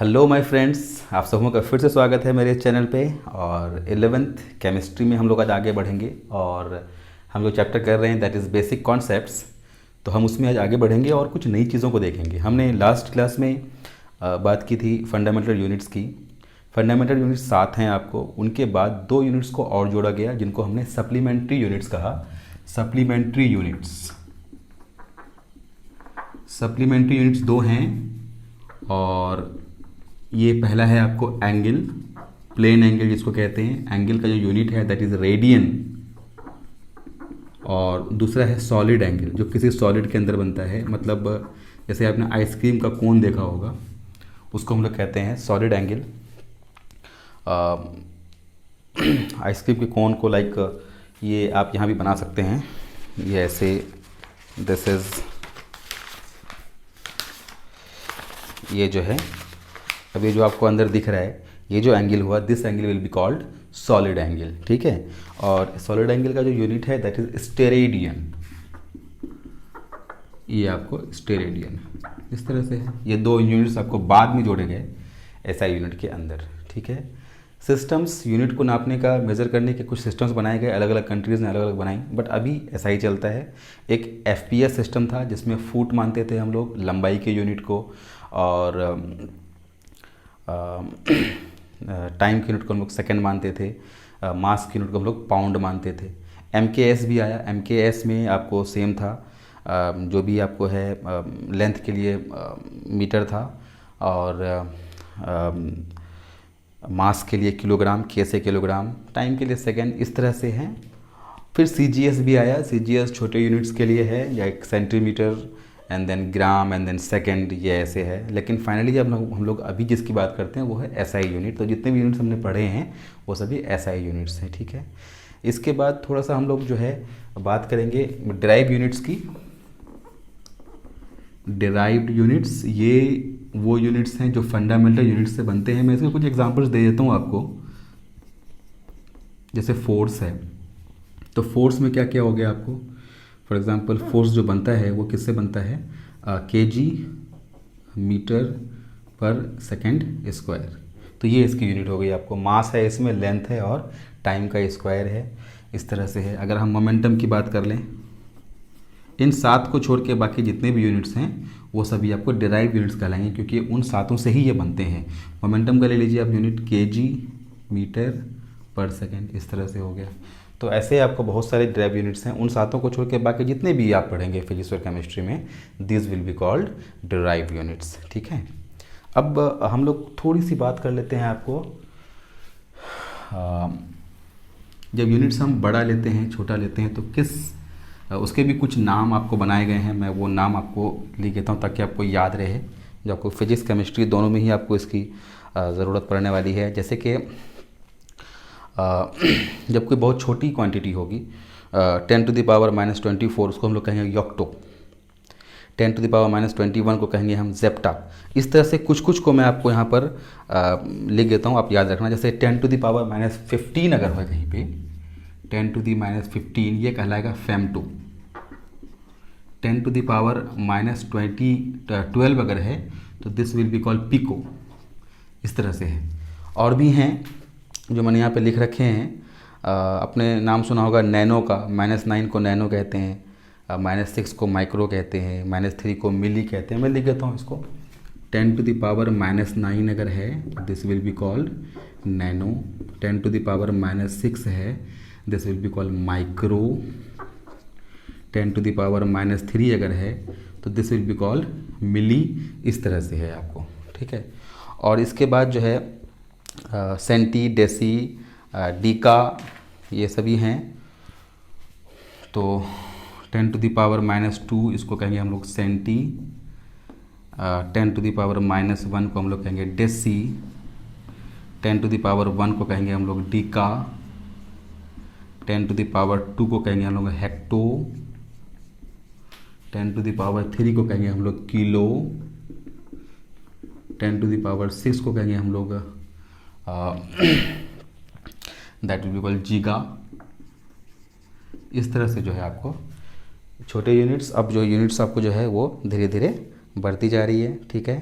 Hello my friends, आप सबों का फिर से स्वागत है मेरे चैनल पे। और 11th केमिस्ट्री में हम लोग आज आगे बढ़ेंगे और हम लोग चैप्टर कर रहे हैं दैट इज़ बेसिक कॉन्सेप्ट्स। तो हम उसमें आज आगे बढ़ेंगे और कुछ नई चीज़ों को देखेंगे। हमने लास्ट क्लास में बात की थी फंडामेंटल यूनिट्स की। फंडामेंटल यूनिट्स 7 हैं आपको, उनके बाद 2 यूनिट्स को और जोड़ा गया जिनको हमने सप्लीमेंट्री यूनिट्स कहा। सप्लीमेंट्री यूनिट्स 2 हैं और ये पहला है आपको एंगल, प्लेन एंगल जिसको कहते हैं। एंगल का जो यूनिट है दैट इज़ रेडियन। और दूसरा है सॉलिड एंगल, जो किसी सॉलिड के अंदर बनता है। मतलब जैसे आपने आइसक्रीम का कोन देखा होगा, उसको हम लोग कहते हैं सॉलिड एंगल। आइसक्रीम के कोन को लाइक ये आप यहाँ भी बना सकते हैं, ये ऐसे। दिस इज़, ये जो है अब ये जो आपको अंदर दिख रहा है, ये जो एंगल हुआ, this angle will be called solid angle, ठीक है। और सॉलिड एंगल का जो यूनिट है दैट इज स्टेरेडियन। ये आपको स्टेरेडियन इस तरह से है। ये 2 यूनिट्स आपको बाद में जोड़े गए एसआई यूनिट के अंदर, ठीक है। सिस्टम्स, यूनिट को नापने का, मेज़र करने के कुछ सिस्टम्स बनाए गए, अलग अलग कंट्रीज़ ने अलग अलग बनाई, बट अभी ऐसा ही चलता है। एक एफपीएस सिस्टम था जिसमें फुट मानते थे हम लोग लंबाई के यूनिट को, और टाइम के यूनिट को हम लोग सेकेंड मानते थे, मास के यूनिट को हम लोग पाउंड मानते थे। एमकेएस भी आया। एमकेएस में आपको सेम था, जो भी आपको है लेंथ के लिए मीटर था, और मास के लिए किलोग्राम, के से किलोग्राम, टाइम के लिए सेकेंड, इस तरह से हैं। फिर सीजीएस भी आया। सीजीएस छोटे यूनिट्स के लिए है, या एक centimetre and then gram and then second, ये ऐसे है। लेकिन फाइनली जब हम लोग अभी जिसकी बात करते हैं वो है एसआई यूनिट। तो जितने भी यूनिट्स हमने पढ़े हैं वो सभी एसआई यूनिट्स हैं, ठीक है। इसके बाद थोड़ा सा हम लोग जो है बात करेंगे डिराइव्ड यूनिट्स की। डिराइव्ड यूनिट्स ये वो यूनिट्स हैं जो फंडामेंटल यूनिट्स से बनते हैं। मैं इसके कुछ एग्जांपल्स दे देता हूँ आपको। जैसे फोर्स है, तो फोर्स में क्या क्या हो गया आपको। फॉर एग्ज़ाम्पल फोर्स जो बनता है वो किससे बनता है, केजी मीटर पर सेकेंड स्क्वायर। तो ये इसकी यूनिट हो गई आपको। मास है, इसमें लेंथ है और टाइम का स्क्वायर है, इस तरह से है। अगर हम मोमेंटम की बात कर लें, इन 7 को छोड़ के बाकी जितने भी यूनिट्स हैं वो सभी आपको डिराइव यूनिट्स कहलाएंगे, क्योंकि उन 7 से ही ये बनते हैं। मोमेंटम का ले लीजिए आप यूनिट, केजी मीटर पर सेकेंड, इस तरह से हो गया। तो ऐसे आपको बहुत सारे डिराइव यूनिट्स हैं। उन 7 को छोड़ के बाकी जितने भी आप पढ़ेंगे फिजिक्स और केमिस्ट्री में, this will be called derive units, ठीक है। अब हम लोग थोड़ी सी बात कर लेते हैं आपको। जब यूनिट्स हम बड़ा लेते हैं, छोटा लेते हैं, तो उसके भी कुछ नाम आपको बनाए गए हैं। मैं वो नाम आपको लिख देता हूँ ताकि आपको याद रहे, जो आपको फिजिक्स केमिस्ट्री दोनों में ही आपको इसकी ज़रूरत पड़ने वाली है। जैसे कि जब कोई बहुत छोटी क्वांटिटी होगी, 10 टू द पावर -24, उसको हम लोग कहेंगे योक्टो। 10 टू द पावर -21 को कहेंगे हम जेप्टा। इस तरह से कुछ कुछ को मैं आपको यहाँ पर लिख देता हूँ, आप याद रखना। जैसे 10 टू द पावर -15 अगर हो कहीं पे, 10 टू द -15 ये कहलाएगा फेम2। 10 टू द पावर -12 अगर है तो this will be called pico, इस तरह से है। और भी हैं जो मैंने यहाँ पे लिख रखे हैं। अपने नाम सुना होगा नैनो का, -9 को नैनो कहते हैं, -6 को माइक्रो कहते हैं, -3 को मिली कहते हैं। मैं लिख देता हूँ इसको। 10 टू द पावर -9 अगर है this will be called nano. 10 to the power -6 है this will be called micro. 10 to the power -3 अगर है तो this will be called milli, इस तरह से है आपको, ठीक है। और इसके बाद जो है सेंटी, डेसी, डीका, ये सभी हैं। तो 10 टू द पावर -2 इसको कहेंगे हम लोग सेंटी। 10 टू द पावर -1 को हम लोग कहेंगे डेसी। 10 टू द पावर 1 को कहेंगे हम लोग डीका। 10 टू द पावर 2 को कहेंगे हम लोग हेक्टो। 10 टू द पावर 3 को कहेंगे हम लोग किलो। 10 टू द पावर 6 को कहेंगे हम लोग दैट विल बी कॉल्ड जीगा। इस तरह से जो है आपको छोटे यूनिट्स, अब जो यूनिट्स आपको जो है वो धीरे धीरे बढ़ती जा रही है, ठीक है।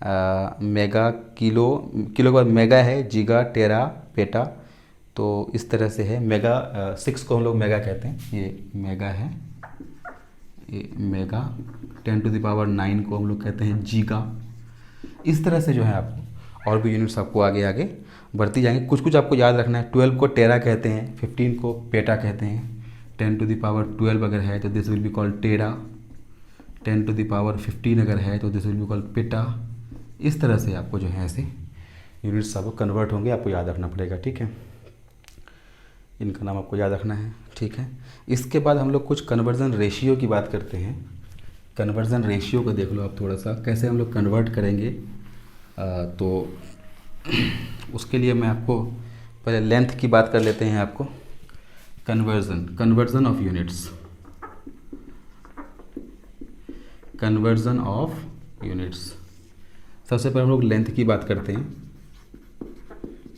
मेगा, किलो, किलो के बाद मेगा है, जीगा, टेरा, पेटा, तो इस तरह से है। मेगा 6 को हम लोग मेगा कहते हैं, ये मेगा है, ये मेगा। 10⁹ को हम लोग कहते हैं जीगा। इस तरह से जो है आपको और भी यूनिट्स आपको आगे आगे बढ़ती जाएंगे। कुछ कुछ आपको याद रखना है। 12 को टेरा कहते हैं, 15 को पेटा कहते हैं। 10⁻12 अगर है तो दिस विल बी कॉल्ड टेरा। 10⁻15 अगर है तो this will be called PETA. इस तरह से आपको जो है ऐसे यूनिट्स आपको कन्वर्ट होंगे, आपको याद रखना पड़ेगा, ठीक है। इनका नाम आपको याद रखना है, ठीक है। इसके बाद हम लोग कुछ कन्वर्जन रेशियो की बात करते हैं। कन्वर्जन रेशियो को देख लो आप थोड़ा सा, कैसे हम लोग कन्वर्ट करेंगे। तो उसके लिए मैं आपको पहले लेंथ की बात कर लेते हैं। आपको conversion of units, conversion of units. सबसे पहले हम लोग लेंथ की बात करते हैं।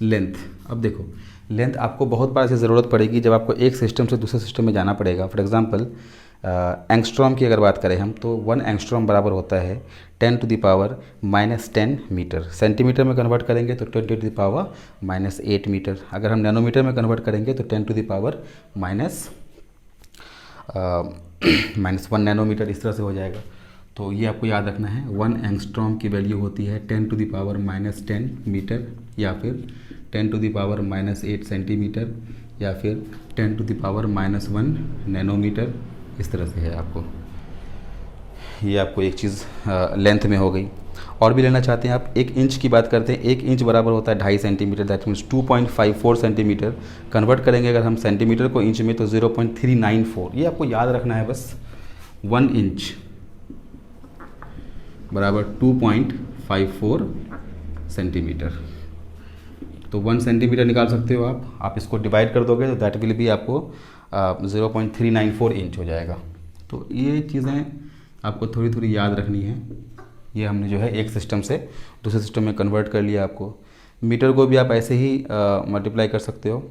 लेंथ, अब देखो लेंथ आपको बहुत बार ऐसी ज़रूरत पड़ेगी जब आपको एक सिस्टम से दूसरे सिस्टम में जाना पड़ेगा। फॉर एग्जांपल एंगस्ट्रॉम की अगर बात करें हम, तो 1 एंगस्ट्रॉम बराबर होता है 10⁻⁻10 मीटर। सेंटीमीटर में कन्वर्ट करेंगे तो 10⁻⁻8 मीटर। अगर हम नैनोमीटर में कन्वर्ट करेंगे तो 10⁻⁻1 नैनोमीटर, इस तरह से हो जाएगा। तो ये आपको याद रखना है। 1 एंगस्ट्रॉम की वैल्यू होती है 10⁻⁻10 मीटर, या फिर 10⁻⁻8 सेंटीमीटर, या फिर 10⁻⁻1 नैनोमीटर। इस तरह से है आपको, ये आपको एक चीज़ लेंथ में हो गई। और भी लेना चाहते हैं आप, 1 इंच की बात करते हैं। 1 इंच बराबर होता है 2.5 centimetre, that means 2.54 centimetre. Convert करेंगे अगर हम सेंटीमीटर को इंच में तो 0.394। ये आपको याद रखना है बस। 1 इंच बराबर 2.54 सेंटीमीटर। तो 1 सेंटीमीटर निकाल सकते हो आप इसको डिवाइड कर दोगे तो दैट विल भी आपको 0.394 इंच हो जाएगा। तो ये चीज़ें आपको थोड़ी थोड़ी याद रखनी है। ये हमने जो है एक सिस्टम से दूसरे सिस्टम में कन्वर्ट कर लिया। आपको मीटर को भी आप ऐसे ही मल्टीप्लाई कर सकते हो।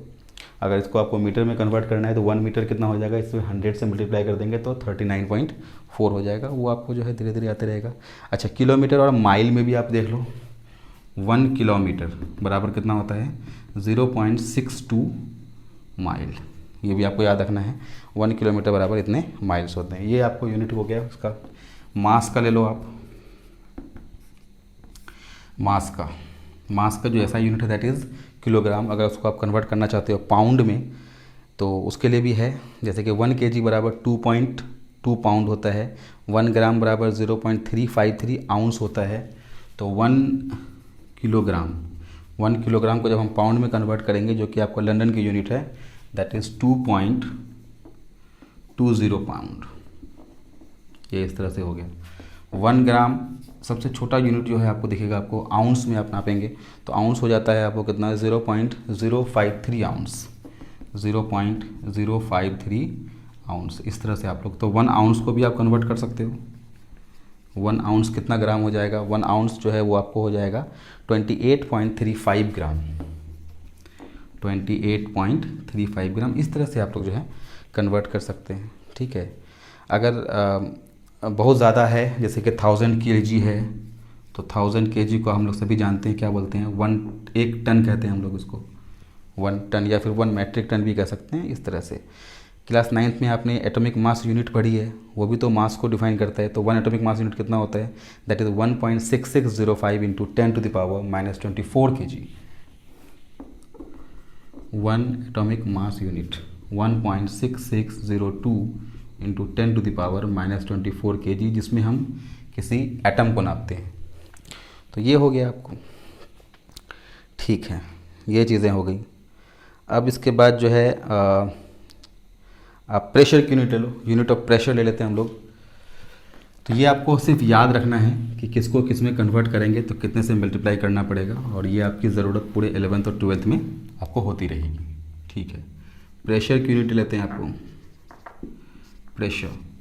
अगर इसको आपको मीटर में कन्वर्ट करना है तो 1 मीटर कितना हो जाएगा, इसमें 100 से मल्टीप्लाई कर देंगे तो 39.4 हो जाएगा। वो आपको जो है धीरे धीरे आते रहेगा। अच्छा, किलोमीटर और माइल में भी आप देख लो। 1 किलोमीटर बराबर कितना होता है, 0.62 माइल। ये भी आपको याद रखना है। 1 किलोमीटर बराबर इतने माइल्स होते हैं। ये आपको यूनिट हो गया उसका। मास का ले लो आप। मास का जो ऐसा यूनिट है दैट इज़ किलोग्राम। अगर उसको आप कन्वर्ट करना चाहते हो पाउंड में तो उसके लिए भी है। जैसे कि 1 kg बराबर 2.2 पाउंड होता है। 1 ग्राम बराबर 0.353 आउंस होता है। तो 1 किलोग्राम को जब हम पाउंड में कन्वर्ट करेंगे, जो कि आपको लंदन की यूनिट है, दैट इज़ 2.20 पाउंड। ये इस तरह से हो गया। 1 ग्राम सबसे छोटा यूनिट जो है आपको दिखेगा, आपको आउंस में आप नापेंगे तो आउंस हो जाता है आपको कितना, 0.053 आउंस। 0.053 आउंस। इस तरह से आप लोग, तो 1 आउंस को भी आप कन्वर्ट कर सकते हो। 1 आउंस कितना ग्राम हो जाएगा, 1 आउंस जो है वो आपको हो जाएगा 28.35 ग्राम। 28.35 ग्राम। इस तरह से आप लोग जो है कन्वर्ट कर सकते हैं, ठीक है। अगर बहुत ज़्यादा है, जैसे कि 1000 kg है, तो 1000 kg को हम लोग सभी जानते हैं क्या बोलते हैं, 1 टन कहते हैं हम लोग उसको। 1 टन या फिर 1 मैट्रिक टन भी कह सकते हैं। इस तरह से क्लास 9th में आपने एटॉमिक मास यूनिट पढ़ी है, वो भी तो मास को डिफाइन करता है। तो 1 एटॉमिक मास यूनिट कितना होता है, that is 1.6605 into 10⁻⁻⁴ kg। 1 atomic mass unit 1.6602 into 10⁻⁻⁴ kg, जिसमें हम किसी एटम को नापते हैं। तो ये हो गया आपको, ठीक है। ये चीज़ें हो गई। अब इसके बाद जो है आप प्रेशर की यूनिट ले लो। यूनिट ऑफ प्रेशर ले लेते हैं हम लोग। तो ये आपको सिर्फ याद रखना है कि किसको किस में कन्वर्ट करेंगे तो कितने से मल्टीप्लाई करना पड़ेगा, और ये आपकी ज़रूरत पूरे 11th और 12th में आपको होती रहेगी, ठीक है। प्रेशर की यूनिट लेते हैं आपको।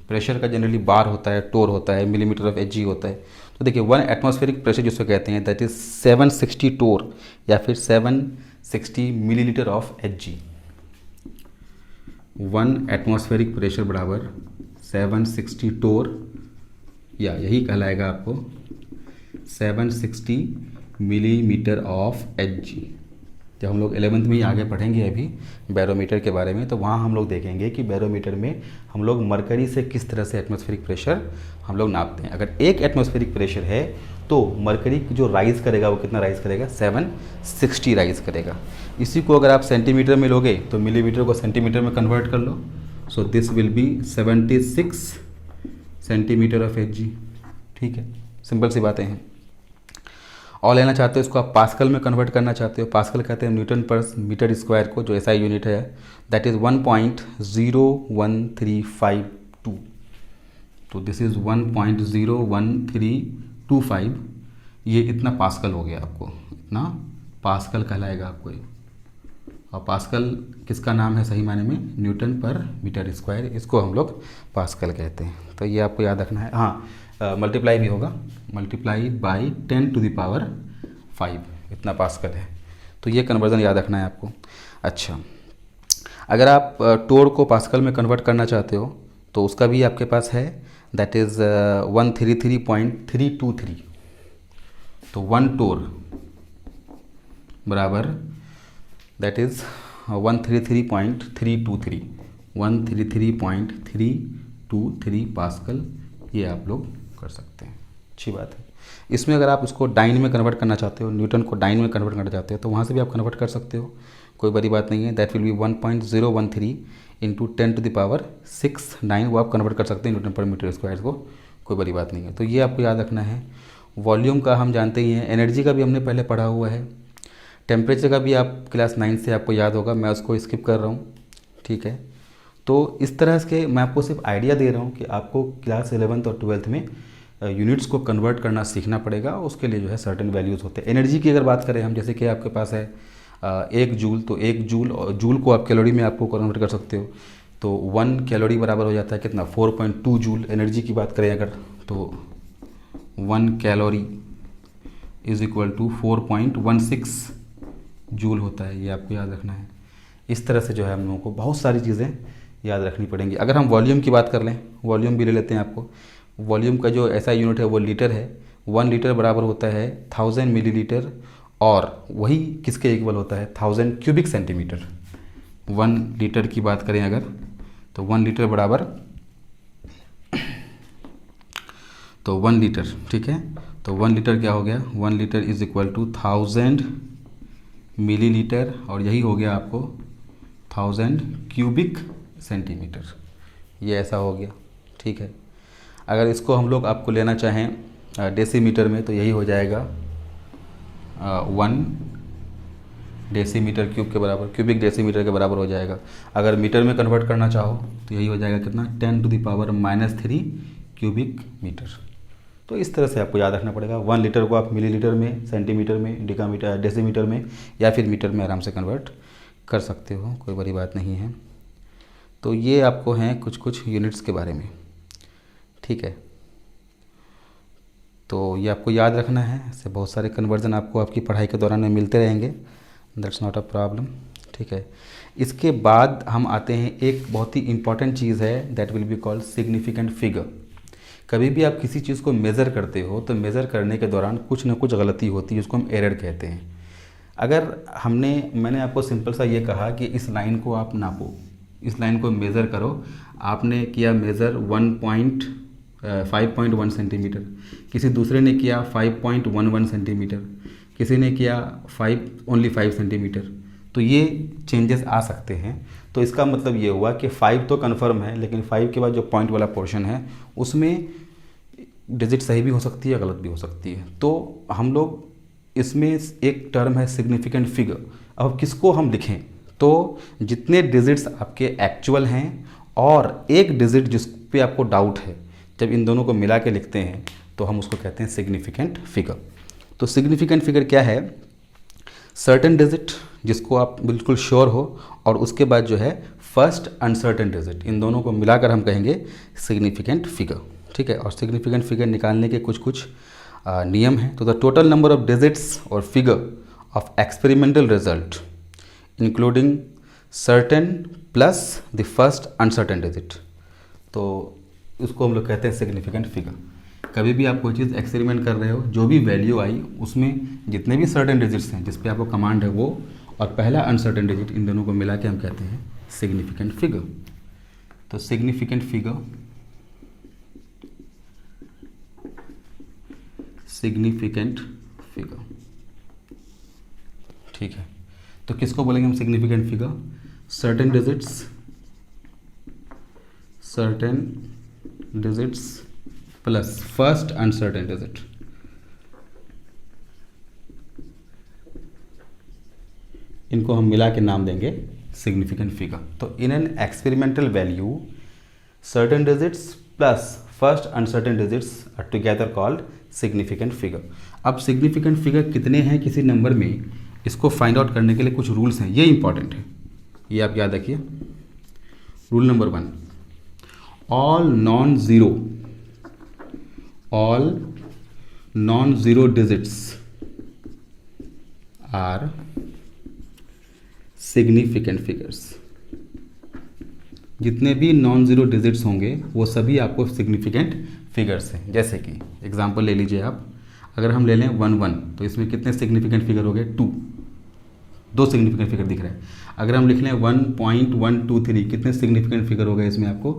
प्रेशर का जनरली बार होता है, टोर होता है, मिलीमीटर ऑफ Hg होता है। तो देखिए 1 एटमॉस्फेरिक प्रेशर जिसको कहते हैं दैट इज़ 760 टोर या फिर 760 millilitre of Hg। 1 atmospheric pressure बराबर 760 टोर, या यही कहलाएगा आपको 760 मिलीमीटर ऑफ Hg। जब हम लोग 11th में ही आगे पढ़ेंगे अभी बैरोमीटर के बारे में, तो वहाँ हम लोग देखेंगे कि बैरोमीटर में हम लोग मरकरी से किस तरह से एटमॉस्फेरिक प्रेशर हम लोग नापते हैं। अगर 1 एटमॉस्फेरिक प्रेशर है तो मरकरी जो राइज़ करेगा वो कितना राइज़ करेगा, 760 राइज़ करेगा। इसी को अगर आप सेंटीमीटर में लोगे तो मिलीमीटर को सेंटीमीटर में कन्वर्ट कर लो। So this will be 76 centimetre of Hg। ठीक है, सिंपल सी बातें हैं। और लेना चाहते हो इसको आप पास्कल में कन्वर्ट करना चाहते हो। पास्कल कहते हैं न्यूटन पर मीटर स्क्वायर को, जो SI यूनिट है दैट इज़ 1.01352। तो दिस इज़ 1.01325। ये इतना पास्कल हो गया आपको, इतना पास्कल कहलाएगा आपको ये। और पास्कल किसका नाम है सही मायने में, न्यूटन पर मीटर स्क्वायर, इसको हम लोग पास्कल कहते हैं। तो ये आपको याद रखना है। हाँ, मल्टीप्लाई भी होगा, मल्टीप्लाई बाई 10⁵ इतना पास्कल है। तो ये कन्वर्जन याद रखना है आपको। अच्छा, अगर आप टोर को पास्कल में कन्वर्ट करना चाहते हो तो उसका भी आपके पास है, दैट इज़ 133.323। तो 1 टोर बराबर दैट इज़ 133.323, 133.323 पास्कल। ये आप लोग कर सकते हैं, अच्छी बात है। इसमें अगर आप इसको डाइन में कन्वर्ट करना चाहते हो, न्यूटन को डाइन में कन्वर्ट करना चाहते हो, तो वहाँ से भी आप कन्वर्ट कर सकते हो, कोई बड़ी बात नहीं है। दैट विल बी 1.013 इंटू 10⁶ वो आप कन्वर्ट कर सकते हैं न्यूटन पर मीटर स्क्वायर को, कोई बड़ी बात नहीं है। तो ये आपको याद रखना है। वॉल्यूम का हम जानते ही हैं, एनर्जी का भी हमने पहले पढ़ा हुआ है, टेम्परेचर का भी आप क्लास 9 से आपको याद होगा, मैं उसको स्किप कर रहा हूँ। ठीक है, तो इस तरह से मैं आपको सिर्फ आइडिया दे रहा हूँ कि आपको क्लास 11th और 12th में यूनिट्स को कन्वर्ट करना सीखना पड़ेगा। उसके लिए जो है सर्टेन वैल्यूज़ होते हैं। एनर्जी की अगर बात करें हम, जैसे कि आपके पास है 1 जूल, तो 1 जूल और जूल को आप कैलोरी में आपको कन्वर्ट कर सकते हो। तो 1 कैलोरी बराबर हो जाता है कितना, 4.2 जूल। एनर्जी की बात करें अगर तो 1 calorie is equal to 4.16 joule होता है। ये आपको याद रखना है। इस तरह से जो है हम लोगों को बहुत सारी चीज़ें याद रखनी पड़ेंगी। अगर हम वॉल्यूम की बात कर लें, वॉल्यूम भी ले लेते हैं आपको। वॉल्यूम का जो SI यूनिट है वो लीटर है। 1 लीटर बराबर होता है 1000 मिलीलीटर, और वही किसके इक्वल होता है, 1000 क्यूबिक सेंटीमीटर। 1 लीटर की बात करें अगर तो 1 लीटर बराबर, तो 1 लीटर, ठीक है, तो 1 लीटर क्या हो गया, 1 litre is equal to 1000 millilitre, और यही हो गया आपको 1000 क्यूबिक सेंटीमीटर। ये ऐसा हो गया। ठीक है, अगर इसको हम लोग आपको लेना चाहें डेसीमीटर में, तो यही हो जाएगा 1 डेसीमीटर क्यूब के बराबर, क्यूबिक डेसीमीटर के बराबर हो जाएगा। अगर मीटर में कन्वर्ट करना चाहो तो यही हो जाएगा कितना, 10⁻³ क्यूबिक मीटर। तो इस तरह से आपको याद रखना पड़ेगा। 1 लीटर को आप मिलीलीटर में, सेंटीमीटर में, डिकामीटर, डेसीमीटर में या फिर मीटर में आराम से कन्वर्ट कर सकते हो, कोई बड़ी बात नहीं है। तो ये आपको हैं कुछ यूनिट्स के बारे में। ठीक है, तो ये आपको याद रखना है। ऐसे बहुत सारे कन्वर्जन आपको आपकी पढ़ाई के दौरान में मिलते रहेंगे, दैट्स नॉट अ प्रॉब्लम। ठीक है, इसके बाद हम आते हैं, एक बहुत ही इंपॉर्टेंट चीज़ है, that will be called significant figure. कभी भी आप किसी चीज़ को मेज़र करते हो तो मेज़र करने के दौरान कुछ ना कुछ गलती होती है, उसको हम एरर कहते हैं। अगर मैंने आपको सिंपल सा ये कहा कि इस लाइन को आप नापो, इस लाइन को मेज़र करो, आपने किया मेज़र 5.1 सेंटीमीटर, किसी दूसरे ने किया 5.11 सेंटीमीटर, किसी ने किया 5 सेंटीमीटर, तो ये चेंजेस आ सकते हैं। तो इसका मतलब ये हुआ कि 5 तो कन्फर्म है, लेकिन 5 के बाद जो पॉइंट वाला पोर्शन है उसमें डिजिट सही भी हो सकती है, गलत भी हो सकती है। तो हम लोग इसमें एक टर्म है सिग्निफिकेंट फिगर। अब किसको हम लिखें, तो जितने डिजिट्स आपके एक्चुअल हैं और एक डिजिट जिस पे आपको डाउट है, जब इन दोनों को मिला के लिखते हैं तो हम उसको कहते हैं सिग्निफिकेंट फिगर। तो सिग्निफिकेंट फिगर क्या है, सर्टेन डिजिट जिसको आप बिल्कुल श्योर हो, और उसके बाद जो है फर्स्ट अनसर्टेन डिजिट, इन दोनों को मिलाकर हम कहेंगे सिग्निफिकेंट फिगर। ठीक है, और सिग्निफिकेंट फिगर निकालने के कुछ नियम हैं। तो the total number of digits और figure of experimental result including certain plus the first uncertain digit, तो उसको हम लोग कहते हैं सिग्निफिकेंट फिगर। कभी भी आप कोई चीज़ एक्सपेरिमेंट कर रहे हो, जो भी वैल्यू आई उसमें जितने भी सर्टेन डिजिट्स हैं जिस पे आपको कमांड है वो और पहला अनसर्टेन डिजिट, इन दोनों को मिला के हम कहते हैं सिग्निफिकेंट फिगर। तो सिग्निफिकेंट फिगर, सिग्निफिकेंट फिगर, ठीक है। तो किसको बोलेंगे हम significant figure? Certain digits, certain digits plus first uncertain digit, इनको हम मिला के नाम देंगे सिग्निफिकेंट फिगर। तो in an experimental value certain digits plus first uncertain digits are together called significant figure. अब सिग्निफिकेंट फिगर कितने हैं किसी नंबर में, इसको फाइंड आउट करने के लिए कुछ रूल्स हैं, ये इंपॉर्टेंट है, ये आप याद रखिए। Rule number 1, all non zero digits are significant figures. जितने भी नॉन ज़ीरो डिजिट्स होंगे वो सभी आपको सिग्निफिकेंट फिगर्स हैं। जैसे कि एग्जांपल ले लीजिए आप, अगर हम ले लें 1 1 तो इसमें कितने सिग्निफिकेंट फिगर हो गए? 2, 2 सिग्निफिकेंट फिगर दिख रहे हैं। अगर हम लिख लें 1.123 कितने सिग्निफिकेंट फिगर हो गए इसमें आपको?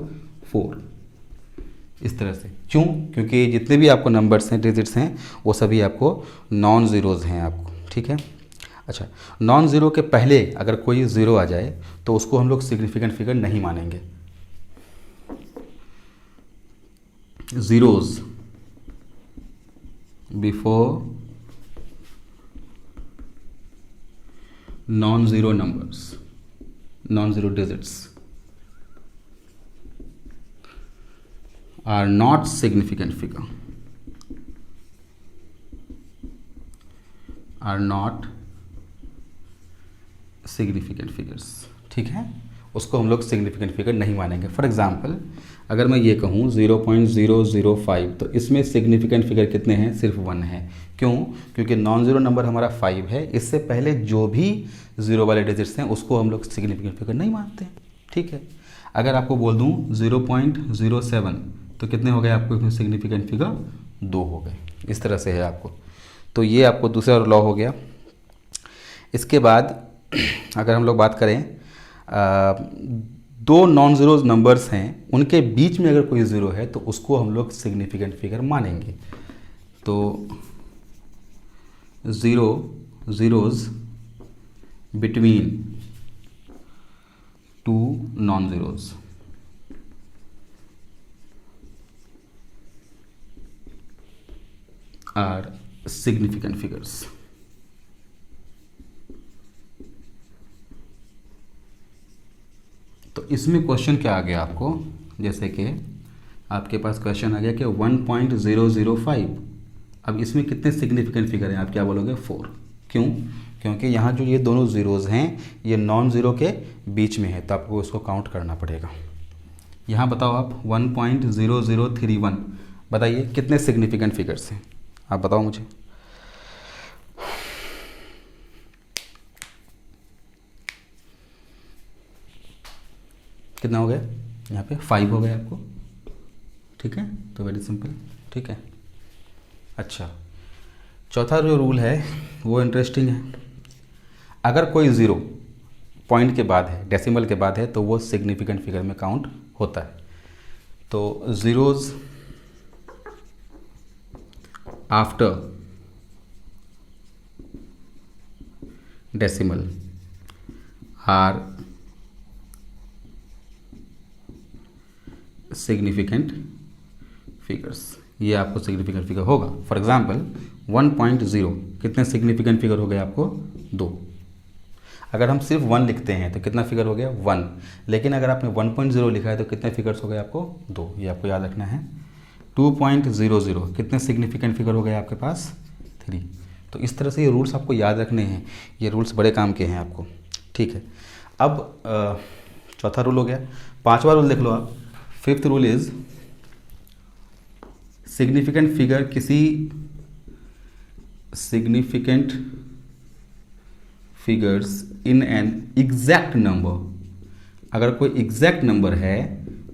4। इस तरह से, क्यों? क्योंकि जितने भी आपको नंबर्स हैं, डिजिट्स हैं, वो सभी आपको नॉन ज़ीरोज़ हैं आपको, ठीक है। अच्छा, नॉन ज़ीरो के पहले अगर कोई ज़ीरो आ जाए तो उसको हम लोग सिग्निफिकेंट फिगर नहीं मानेंगे। Zeros before non zero numbers, non zero digits are not significant figure, are not significant figures, ठीक है। उसको हम लोग सिग्निफिकेंट फिगर नहीं मानेंगे। फॉर एग्जांपल अगर मैं ये कहूँ 0.005 तो इसमें सिग्निफिकेंट फिगर कितने हैं? सिर्फ 1 है। क्यों? क्योंकि नॉन ज़ीरो नंबर हमारा 5 है, इससे पहले जो भी ज़ीरो वाले डिजिट्स हैं उसको हम लोग सिग्निफिकेंट फिगर नहीं मानते, ठीक है। अगर आपको बोल दूँ 0.07 तो कितने हो गए आपको इसमें सिग्निफिकेंट फिगर? 2 हो गए। इस तरह से है आपको। तो ये आपको दूसरा लॉ हो गया। इसके बाद अगर हम लोग बात करें 2 नॉन ज़ीरो नंबर्स हैं, उनके बीच में अगर कोई ज़ीरो है तो उसको हम लोग सिग्निफिकेंट फिगर मानेंगे। तो zeros between 2 non zeros are significant figures. तो इसमें क्वेश्चन क्या आ गया आपको? जैसे कि आपके पास क्वेश्चन आ गया कि 1.005, अब इसमें कितने सिग्निफिकेंट फिगर हैं? आप क्या बोलोगे? 4। क्यों? क्योंकि यहाँ जो ये दोनों ज़ीरोज़ हैं ये नॉन ज़ीरो के बीच में है, तो आपको उसको काउंट करना पड़ेगा। यहाँ बताओ आप 1.0031 बताइए कितने सिग्निफिकेंट फिगर्स हैं? आप बताओ मुझे। कितना हो गया? यहाँ पे 5 हो गया आपको, ठीक है। तो वेरी सिंपल, ठीक है। अच्छा, चौथा जो रूल है वो इंटरेस्टिंग है। अगर कोई ज़ीरो पॉइंट के बाद है, डेसिमल के बाद है, तो वो सिग्निफिकेंट फिगर में काउंट होता है। तो zeros after decimal are significant figures. ये आपको सिग्निफिकेंट फिगर होगा। फॉर एग्जांपल 1.0 कितने सिग्निफिकेंट फिगर हो गए आपको? 2। अगर हम सिर्फ 1 लिखते हैं तो कितना फिगर हो गया? 1। लेकिन अगर आपने 1.0 लिखा है तो कितने फिगर्स हो गए आपको? 2। ये आपको याद रखना है। 2.00 कितने सिग्निफिकेंट फिगर हो गए आपके पास? 3। तो इस तरह से ये रूल्स आपको याद रखने हैं। ये रूल्स बड़े काम के हैं आपको, ठीक है। अब चौथा रूल हो गया। 5वां रूल देख लो आप। 5th rule is significant figure किसी significant figures in an exact number. अगर कोई एग्जैक्ट नंबर है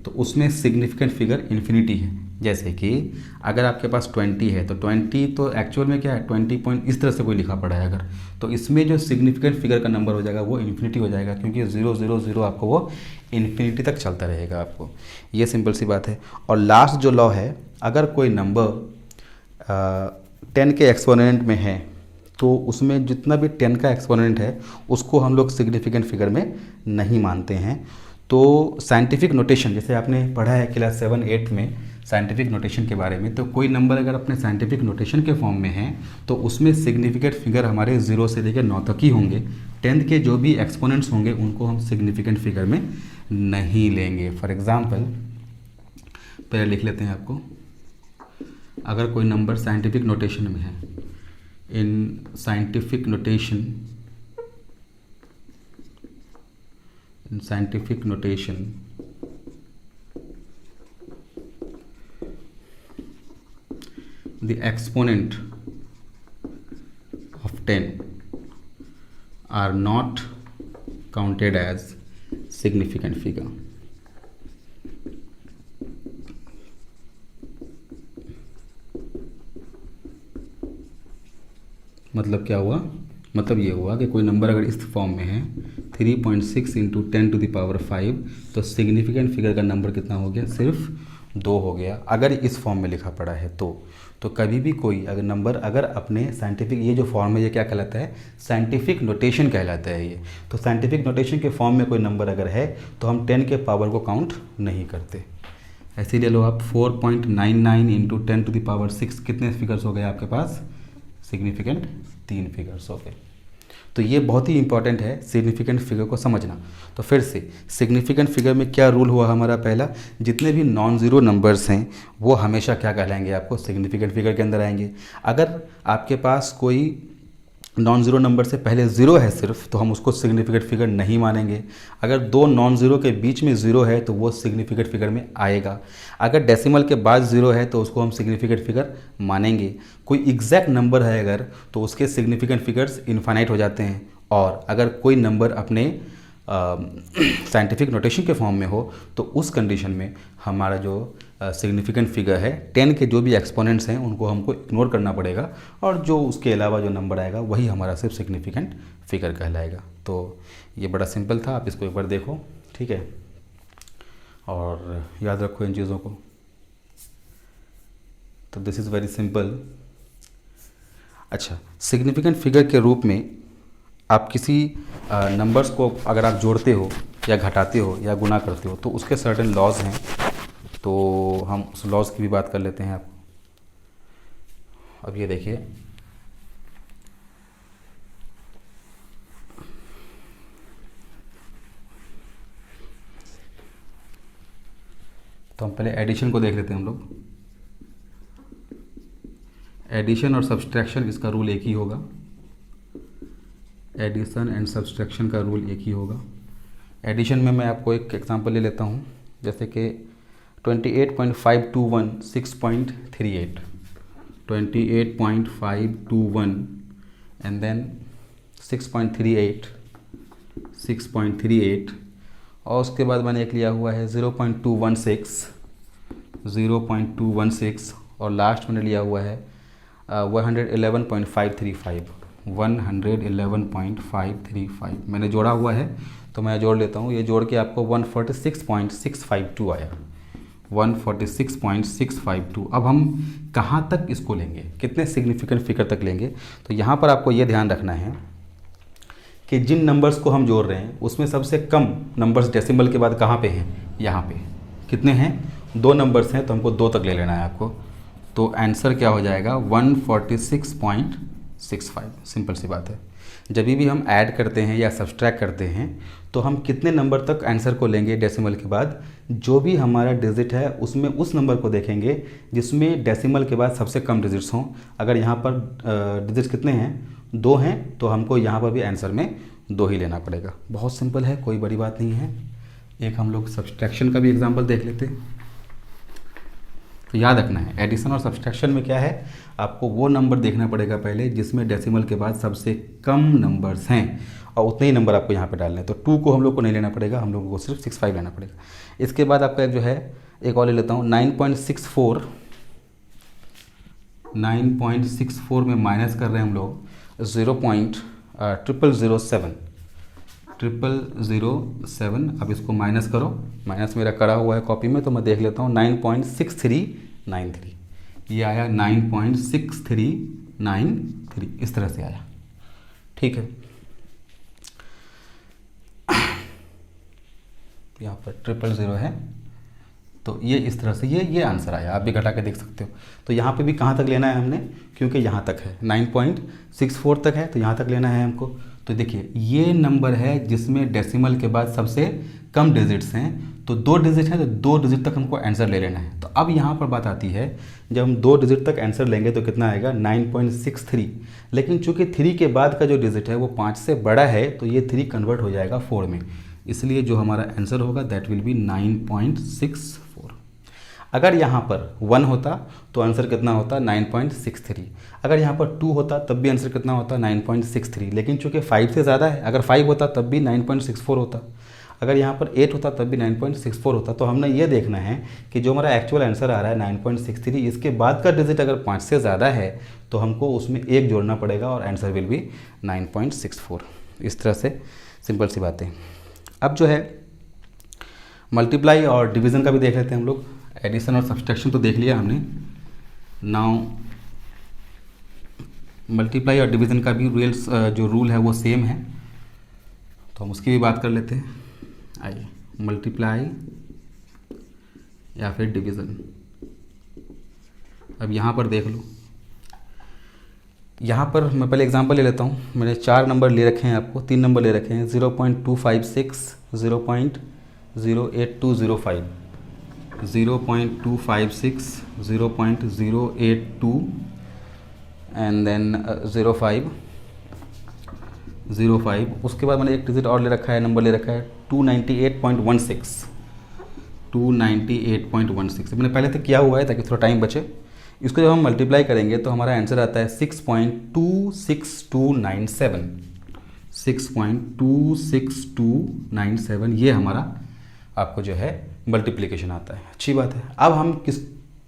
तो उसमें सिग्निफिकेंट फिगर इन्फिनिटी है। जैसे कि अगर आपके पास 20 है तो 20 तो एक्चुअल में क्या है 20 पॉइंट इस तरह से कोई लिखा पड़ा है अगर, तो इसमें जो सिग्निफिकेंट फिगर का नंबर हो जाएगा वो इन्फिनिटी हो जाएगा, क्योंकि 0 0 0 आपको वो इन्फिनिटी तक चलता रहेगा आपको। ये सिंपल सी बात है। और लास्ट जो लॉ है, अगर कोई नंबर 10 के एक्सपोनेंट में है तो उसमें जितना भी 10 का एक्सपोनेंट है उसको हम लोग सिग्निफिकेंट फिगर में नहीं मानते हैं। तो साइंटिफिक नोटेशन, जैसे आपने पढ़ा है क्लास 7 8 में साइंटिफिक नोटेशन के बारे में, तो कोई नंबर अगर अपने साइंटिफिक नोटेशन के फॉर्म में है तो उसमें सिग्निफिकेंट फिगर हमारे 0 से लेकर 9 तक ही होंगे। 10 के जो भी एक्सपोनेंट्स होंगे उनको हम सिग्निफिकेंट फिगर में नहीं लेंगे। फॉर एग्जांपल पहले लिख लेते हैं आपको, अगर कोई नंबर साइंटिफिक नोटेशन में है, in scientific notation the exponent of 10 are not counted as significant figure। मतलब क्या हुआ, मतलब ये हुआ कि कोई नंबर अगर इस फॉर्म में है 3.6 इंटू 10⁵, तो सिग्निफिकेंट फिगर का नंबर कितना हो गया, सिर्फ 2 हो गया अगर इस फॉर्म में लिखा पड़ा है तो कभी भी कोई अगर नंबर अगर अपने साइंटिफिक, ये जो फॉर्म है ये क्या कहलाता है, साइंटिफिक नोटेशन कहलाता है ये। तो साइंटिफिक नोटेशन के फॉर्म में कोई नंबर अगर है तो हम 10 के पावर को काउंट नहीं करते। ऐसे ले लो आप 4.99 इंटू 10⁶, कितने फिगर्स हो गए आपके पास, सिग्निफिकेंट 3 फिगर्स हो गए। तो ये बहुत ही इंपॉर्टेंट है सिग्निफिकेंट फिगर को समझना। तो फिर से सिग्निफिकेंट फिगर में क्या रूल हुआ हमारा, पहला, जितने भी नॉन ज़ीरो नंबर्स हैं वो हमेशा क्या कहलाएंगे, आपको सिग्निफिकेंट फिगर के अंदर आएंगे। अगर आपके पास कोई नॉन ज़ीरो नंबर से पहले ज़ीरो है सिर्फ, तो हम उसको सिग्निफिकेंट फिगर नहीं मानेंगे। अगर 2 नॉन ज़ीरो के बीच में ज़ीरो है तो वो सिग्निफिकेंट फिगर में आएगा। अगर डेसिमल के बाद ज़ीरो है तो उसको हम सिग्निफिकेंट फिगर मानेंगे। कोई एग्जैक्ट नंबर है अगर, तो उसके सिग्निफिकेंट फिगर्स इनफाइनाइट हो जाते हैं। और अगर कोई नंबर अपने साइंटिफिक नोटेशन के फॉर्म में हो तो उस कंडीशन में हमारा जो सिग्निफिकेंट फिगर है 10 के जो भी एक्सपोनेंट्स हैं उनको हमको इग्नोर करना पड़ेगा, और जो उसके अलावा जो नंबर आएगा वही हमारा सिर्फ सिग्निफिकेंट फिगर कहलाएगा। तो ये बड़ा सिंपल था, आप इसको एक बार देखो, ठीक है, और याद रखो इन चीज़ों को। तो दिस इज़ वेरी सिंपल। अच्छा, सिग्निफिकेंट फिगर के रूप में आप किसी नंबर्स को अगर आप जोड़ते हो या घटाते हो या गुना करते हो तो उसके सर्टेन लॉज हैं, तो हम उस लॉज की भी बात कर लेते हैं। आप अब ये देखिए, तो हम पहले एडिशन को देख लेते हैं हम लोग। एडिशन और सब्सट्रैक्शन, इसका रूल एक ही होगा। एडिशन एंड सब्सट्रैक्शन का रूल एक ही होगा। एडिशन में मैं आपको एक एग्जांपल ले लेता हूँ, जैसे कि 28.521 6.38, 28.521 एंड देन 6.38 6.38, और उसके बाद मैंने एक लिया हुआ है 0.216 और लास्ट मैंने लिया हुआ है 111.535 111.535 मैंने जोड़ा हुआ है। तो मैं जोड़ लेता हूँ, ये जोड़ के आपको 146.652 आया, 146.652। अब हम कहाँ तक इसको लेंगे, कितने सिग्निफिकेंट फिगर तक लेंगे, तो यहाँ पर आपको ये ध्यान रखना है कि जिन नंबर्स को हम जोड़ रहे हैं उसमें सबसे कम नंबर्स डेसिमल के बाद कहाँ पे हैं, यहाँ पे। कितने हैं, 2 नंबर्स हैं, तो हमको 2 तक ले लेना है आपको। तो आंसर क्या हो जाएगा, 146.65। सिंपल सी बात है। जब भी हम ऐड करते हैं या सब्सट्रैक्ट करते हैं तो हम कितने नंबर तक आंसर को लेंगे डेसिमल के बाद, जो भी हमारा डिजिट है उसमें उस नंबर को देखेंगे जिसमें डेसिमल के बाद सबसे कम डिजिट्स हों। अगर यहाँ पर डिजिट्स कितने हैं, 2 हैं, तो हमको यहाँ पर भी आंसर में 2 ही लेना पड़ेगा। बहुत सिंपल है, कोई बड़ी बात नहीं है। एक हम लोग सब्सट्रैक्शन का भी एग्जाम्पल देख लेते हैं। तो याद रखना है, एडिशन और सब्सट्रैक्शन में क्या है, आपको वो नंबर देखना पड़ेगा पहले जिसमें डेसिमल के बाद सबसे कम नंबर्स हैं, और उतने ही नंबर आपको यहाँ पे डालने हैं। तो 2 को हम लोग को नहीं लेना पड़ेगा, हम लोगों को सिर्फ 65 लेना पड़ेगा। इसके बाद आपका जो है एक और ले लेता हूँ 9.64 में माइनस कर रहे हैं हम लोग 0.0007 अब इसको माइनस करो, माइनस मेरा करा हुआ है कॉपी में तो मैं देख लेता हूँ 9.6393 ये आया 9.6393 इस तरह से आया। ठीक है, यहाँ पर 000 है तो ये इस तरह से ये आंसर आया। आप भी घटा के देख सकते हो। तो यहाँ पे भी कहाँ तक लेना है हमने, क्योंकि यहाँ तक है 9.64 तक है तो यहाँ तक लेना है हमको। तो देखिए ये नंबर है जिसमें डेसिमल के बाद सबसे कम डिजिट्स हैं, तो 2 डिजिट हैं तो 2 डिजिट तक हमको आंसर ले लेना है। तो अब यहाँ पर बात आती है, जब हम 2 डिजिट तक आंसर लेंगे तो कितना आएगा 9.63, लेकिन चूंकि 3 के बाद का जो डिजिट है वो 5 से बड़ा है तो ये 3 कन्वर्ट हो जाएगा 4 में, इसलिए जो हमारा आंसर होगा दैट विल बी 9.64। अगर यहाँ पर 1 होता तो आंसर कितना होता 9.63, अगर यहाँ पर 2 होता तब भी आंसर कितना होता 9.63, लेकिन चूंकि 5 से ज़्यादा है, अगर 5 होता तब भी 9.64 होता, अगर यहाँ पर 8 होता तब भी 9.64 होता। तो हमने ये देखना है कि जो हमारा एक्चुअल आंसर आ रहा है 9.63, इसके बाद का डिजिट अगर 5 से ज़्यादा है तो हमको उसमें 1 जोड़ना पड़ेगा और आंसर विल बी 9.64। इस तरह से सिंपल सी बातें। अब जो है मल्टीप्लाई और डिवीज़न का भी देख लेते हैं हम लोग। एडिशन और सब्सट्रैक्शन तो देख लिया हमने, नाउ मल्टीप्लाई और डिवीज़न का भी जो रूल है वो सेम है, तो हम उसकी भी बात कर लेते हैं। आइए, मल्टीप्लाई या फिर डिवीज़न। अब यहाँ पर देख लो, यहाँ पर मैं पहले एग्जांपल ले लेता हूँ। मैंने 4 नंबर ले रखे हैं, आपको 3 नंबर ले रखे हैं 0.256, 0.08205, 0.256, 0.082 एंड देन 05। उसके बाद मैंने एक डिजिट और ले रखा है, नंबर ले रखा है 298.16। मैंने पहले तो किया हुआ है ताकि थोड़ा टाइम बचे। इसको जब हम मल्टीप्लाई करेंगे तो हमारा आंसर आता है 6.26297। 6.26297 ये हमारा आपको जो है मल्टीप्लिकेशन आता है। अच्छी बात है। अब हम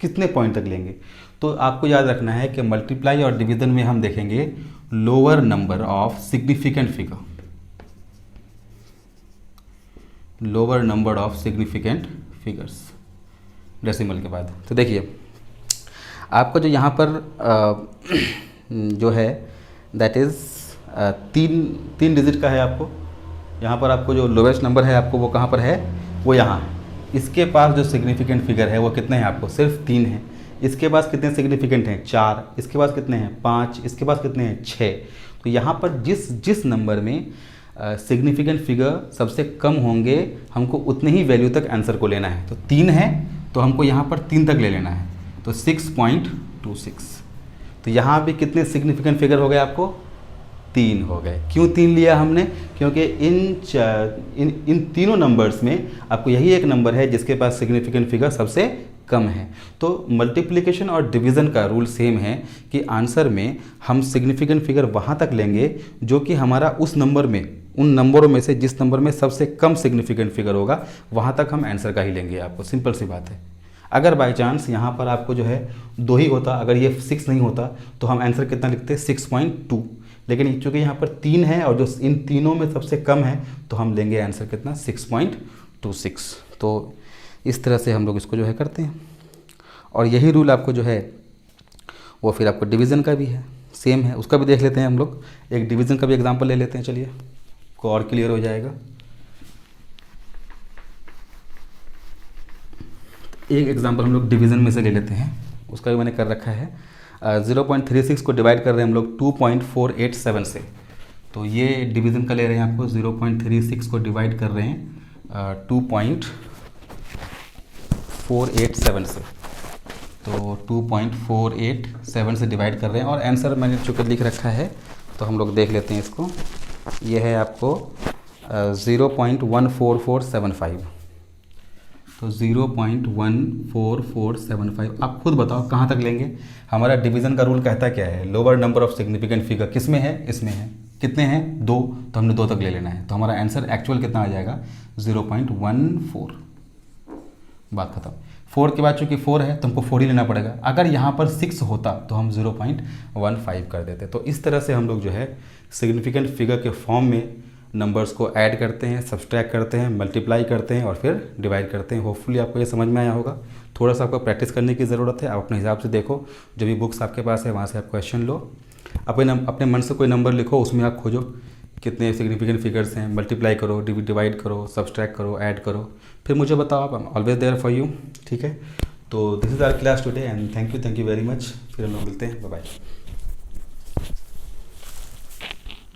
कितने पॉइंट तक लेंगे, तो आपको याद रखना है कि मल्टीप्लाई और डिवीज़न में हम देखेंगे lower number of significant figure, lower number of significant figures decimal के बाद। तो देखिए आपका जो यहाँ पर जो है दैट इज़ 3 डिजिट का है। आपको यहाँ पर आपको जो लोवेस्ट नंबर है आपको वो कहाँ पर है, वो यहाँ है। इसके पास जो सिग्निफिकेंट फिगर है वो कितने हैं, आपको सिर्फ 3 हैं। इसके पास कितने सिग्निफिकेंट हैं 4, इसके पास कितने हैं 5, इसके पास कितने हैं 6। तो यहाँ पर जिस नंबर में सिग्निफिकेंट फिगर सबसे कम होंगे हमको उतने ही वैल्यू तक आंसर को लेना है। तो 3 है तो हमको यहाँ पर 3 तक ले लेना है, तो 6.26। तो यहाँ भी कितने सिग्निफिकेंट फिगर हो गए, आपको 3 हो गए। क्यों 3 लिया हमने, क्योंकि इन तीनों नंबर्स में आपको यही एक नंबर है जिसके पास सिग्निफिकेंट फिगर सबसे कम है। तो मल्टीप्लिकेशन और डिवीज़न का रूल सेम है कि आंसर में हम सिग्निफिकेंट फिगर वहाँ तक लेंगे जो कि हमारा उस नंबर में, उन नंबरों में से जिस नंबर में सबसे कम सिग्निफिकेंट फिगर होगा वहाँ तक हम आंसर का ही लेंगे। आपको सिंपल सी बात है। अगर बाई चांस यहाँ पर आपको जो है 2 ही होता, अगर ये 6 नहीं होता तो हम आंसर कितना लिखते 6.2, लेकिन चूँकि यहाँ पर 3 है और जो इन तीनों में सबसे कम है तो हम लेंगे आंसर कितना 6.26। तो इस तरह से हम लोग इसको जो है करते हैं। और यही रूल आपको जो है वो फिर आपको डिवीज़न का भी है, सेम है। उसका भी देख लेते हैं हम लोग। एक डिवीज़न का भी एग्जांपल ले लेते हैं, चलिए को और क्लियर हो जाएगा। एक एग्जांपल हम लोग डिवीज़न में से ले लेते हैं, उसका भी मैंने कर रखा है। 0.36 को डिवाइड कर रहे हैं हम लोग 2.487 से। तो ये डिवीज़न का ले रहे हैं आपको। 0.36 को डिवाइड कर रहे हैं 2.487 से, तो 2.487 से डिवाइड कर रहे हैं। और आंसर मैंने चूँकि लिख रखा है तो हम लोग देख लेते हैं इसको। ये है आपको 0.14475। तो 0.14475 आप खुद बताओ कहाँ तक लेंगे। हमारा डिवीज़न का रूल कहता क्या है, lower number of significant figure किस में है, इसमें है। कितने हैं 2, तो हमने 2 तक ले लेना है। तो हमारा आंसर एक्चुअल कितना आ जाएगा 0.14। बात खत्म। 4 के बाद चूँकि 4 है तो हमको 4 ही लेना पड़ेगा। अगर यहाँ पर 6 होता तो हम 0.15 कर देते। तो इस तरह से हम लोग जो है सिग्निफिकेंट फिगर के फॉर्म में नंबर्स को ऐड करते हैं, सब्सट्रैक्ट करते हैं, मल्टीप्लाई करते हैं और फिर डिवाइड करते हैं। होपफुली आपको ये समझ में आया होगा। थोड़ा सा आपको प्रैक्टिस करने की ज़रूरत है। आप अपने हिसाब से देखो, जो भी बुक्स आपके पास है वहाँ से आप क्वेश्चन लो, अपने मन से कोई नंबर लिखो, उसमें आप खोजो कितने सिग्निफिकेंट फिगर्स हैं, मल्टीप्लाई करो, डिवाइड करो, सब्सट्रैक्ट करो, ऐड करो, फिर मुझे बताओ। आप ऑलवेज देयर फॉर यू। ठीक है, तो this is our class today and thank you very much. फिर हम लोग मिलते हैं, बाय बाय।